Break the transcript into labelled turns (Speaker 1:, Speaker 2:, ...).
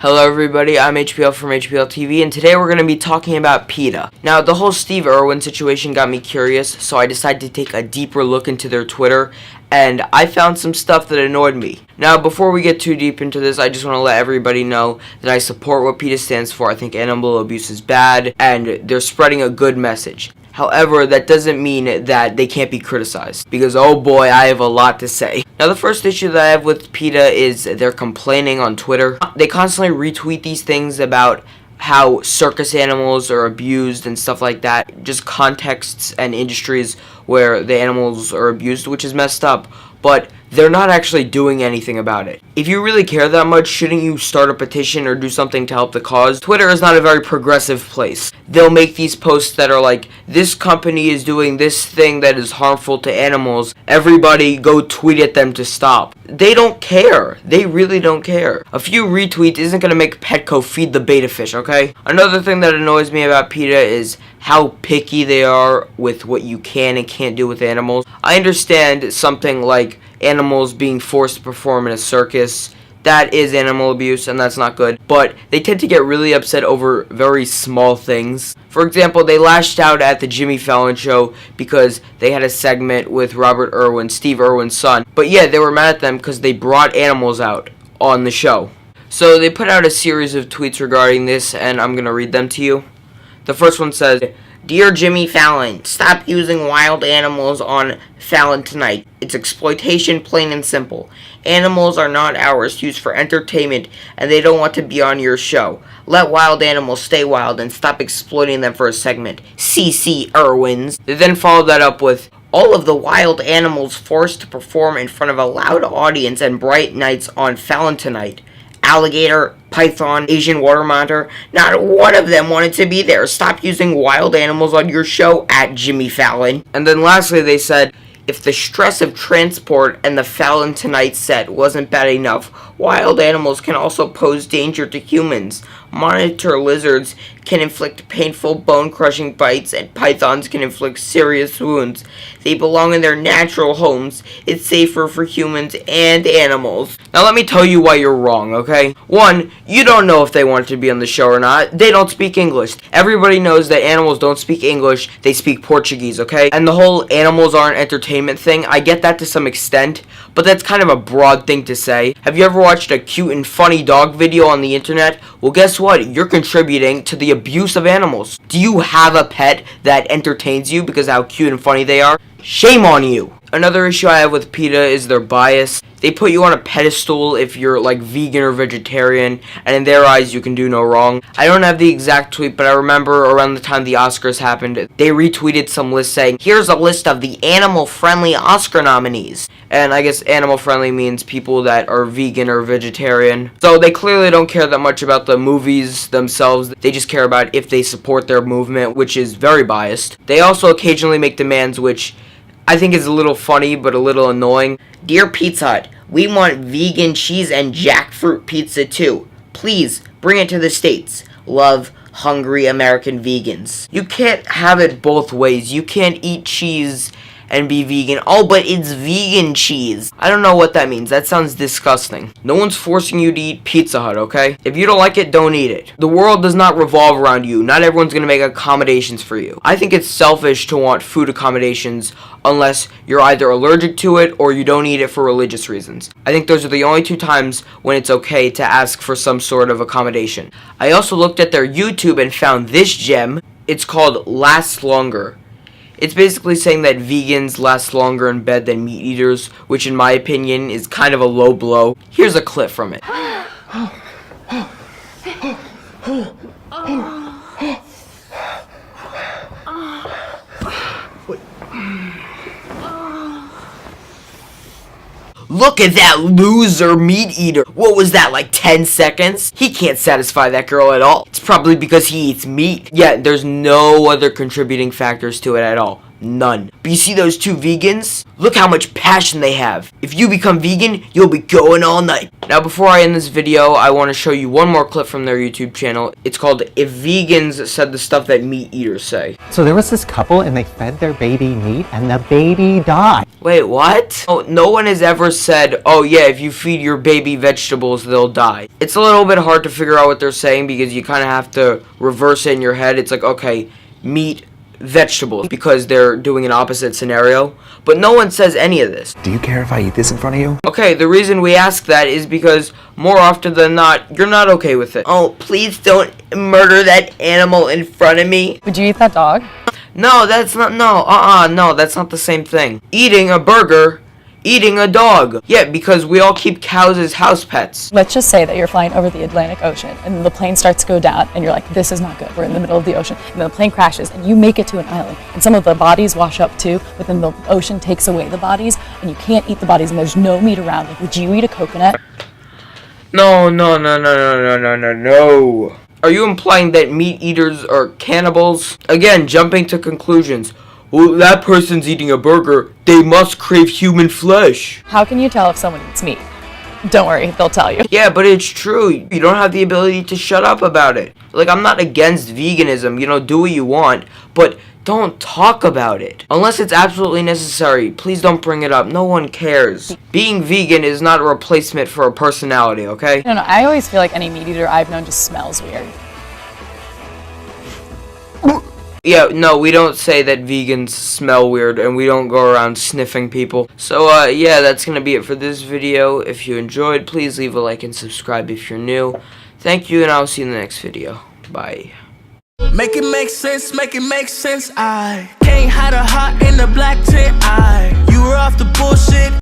Speaker 1: Hello everybody, I'm HPL from HPL TV, and today we're going to be talking about PETA. Now, the whole Steve Irwin situation got me curious, so I decided to take a deeper look into their Twitter, and I found some stuff that annoyed me. Now, before we get too deep into this, I just want to let everybody know that I support what PETA stands for. I think animal abuse is bad, and they're spreading a good message. However, that doesn't mean that they can't be criticized, because oh boy, I have a lot to say. Now, the first issue that I have with PETA is they're complaining on Twitter. They constantly retweet these things about how circus animals are abused and stuff like that. Just contexts and industries where the animals are abused, which is messed up. But they're not actually doing anything about it. If you really care that much, shouldn't you start a petition or do something to help the cause? Twitter is not a very progressive place. They'll make these posts that are like, this company is doing this thing that is harmful to animals. Everybody go tweet at them to stop. They don't care. They really don't care. A few retweets isn't going to make Petco feed the beta fish, okay? Another thing that annoys me about PETA is how picky they are with what you can and can't do with animals. I understand something like animals being forced to perform in a circus. That is animal abuse, and that's not good. But they tend to get really upset over very small things. For example, they lashed out at the Jimmy Fallon show because they had a segment with Robert Irwin, Steve Irwin's son. But yeah, they were mad at them because they brought animals out on the show. So they put out a series of tweets regarding this, and I'm going to read them to you. The first one says, "Dear Jimmy Fallon, stop using wild animals on Fallon Tonight. It's exploitation, plain and simple. Animals are not ours to use for entertainment, and they don't want to be on your show. Let wild animals stay wild and stop exploiting them for a segment. CC Irwins." They then followed that up with, "All of the wild animals forced to perform in front of a loud audience and bright nights on Fallon Tonight. Alligator, python, Asian water monitor, not one of them wanted to be there. Stop using wild animals on your show at Jimmy Fallon." And then lastly they said, "If the stress of transport and the Fallon Tonight set wasn't bad enough, wild animals can also pose danger to humans. Monitor lizards can inflict painful bone-crushing bites, and pythons can inflict serious wounds. They belong in their natural homes. It's safer for humans and animals." Now let me tell you why you're wrong, okay? One, you don't know if they want to be on the show or not. They don't speak English. Everybody knows that animals don't speak English, they speak Portuguese, okay? And the whole animals aren't entertainment thing, I get that to some extent, but that's kind of a broad thing to say. Have you ever watched a cute and funny dog video on the internet? Well, guess what? You're contributing to the abuse of animals. Do you have a pet that entertains you because of how cute and funny they are? Shame on you! Another issue I have with PETA is their bias. They put you on a pedestal if you're like vegan or vegetarian, and in their eyes you can do no wrong. I don't have the exact tweet, but I remember around the time the Oscars happened, they retweeted some list saying, "Here's a list of the animal-friendly Oscar nominees." And I guess animal-friendly means people that are vegan or vegetarian. So they clearly don't care that much about the movies themselves. They just care about if they support their movement, which is very biased. They also occasionally make demands which I think is a little funny, but a little annoying. "Dear Pizza Hut, we want vegan cheese and jackfruit pizza too. Please, bring it to the States. Love, hungry American vegans." You can't have it both ways. You can't eat cheese and be vegan. Oh, but it's vegan cheese. I don't know what that means. That sounds disgusting. No one's forcing you to eat Pizza Hut, okay? If you don't like it, don't eat it. The world does not revolve around you. Not everyone's gonna make accommodations for you. I think it's selfish to want food accommodations unless you're either allergic to it or you don't eat it for religious reasons. I think those are the only two times when it's okay to ask for some sort of accommodation. I also looked at their YouTube and found this gem. It's called Last Longer. It's basically saying that vegans last longer in bed than meat eaters, which in my opinion is kind of a low blow. Here's a clip from it. Look at that loser meat eater. What was that, like 10 seconds? He can't satisfy that girl at all. It's probably because he eats meat. Yeah, there's no other contributing factors to it at all. None. But you see those two vegans? Look how much passion they have. If you become vegan, you'll be going all night. Now, before I end this video, I want to show you one more clip from their YouTube channel. It's called If Vegans Said the Stuff That Meat Eaters Say.
Speaker 2: So there was this couple and they fed their baby meat and the baby died.
Speaker 1: Wait, what? Oh, no one has ever said, oh yeah, if you feed your baby vegetables, they'll die. It's a little bit hard to figure out what they're saying because you kind of have to reverse it in your head. It's like, okay, meat, vegetables, because they're doing an opposite scenario. But no one says any of this.
Speaker 3: Do you care if I eat this in front of you?
Speaker 1: Okay, the reason we ask that is because more often than not, you're not okay with it. Oh, please don't murder that animal in front of me.
Speaker 4: Would you eat that dog?
Speaker 1: No, that's not, no, no, that's not the same thing. Eating a burger, eating a dog. Yeah, because we all keep cows as house pets.
Speaker 4: Let's just say that you're flying over the Atlantic Ocean and the plane starts to go down and you're like, this is not good. We're in the middle of the ocean. And then the plane crashes and you make it to an island and some of the bodies wash up too, but then the ocean takes away the bodies and you can't eat the bodies and there's no meat around. Like, would you eat a coconut?
Speaker 1: No. Are you implying that meat eaters are cannibals? Again, jumping to conclusions. Well, that person's eating a burger. They must crave human flesh.
Speaker 4: How can you tell if someone eats meat? Don't worry, they'll tell you.
Speaker 1: Yeah, but it's true. You don't have the ability to shut up about it. Like, I'm not against veganism. Do what you want. But don't talk about it. Unless it's absolutely necessary, please don't bring it up. No one cares. Being vegan is not a replacement for a personality, okay?
Speaker 4: No, I always feel like any meat eater I've known just smells weird.
Speaker 1: Yeah, no, we don't say that vegans smell weird, and we don't go around sniffing people. So, yeah, that's gonna be it for this video. If you enjoyed, please leave a like and subscribe if you're new. Thank you, and I'll see you in the next video. Bye.
Speaker 5: Make it make sense, make it make sense. I can't hide a heart in the black tent. You were off the bullshit.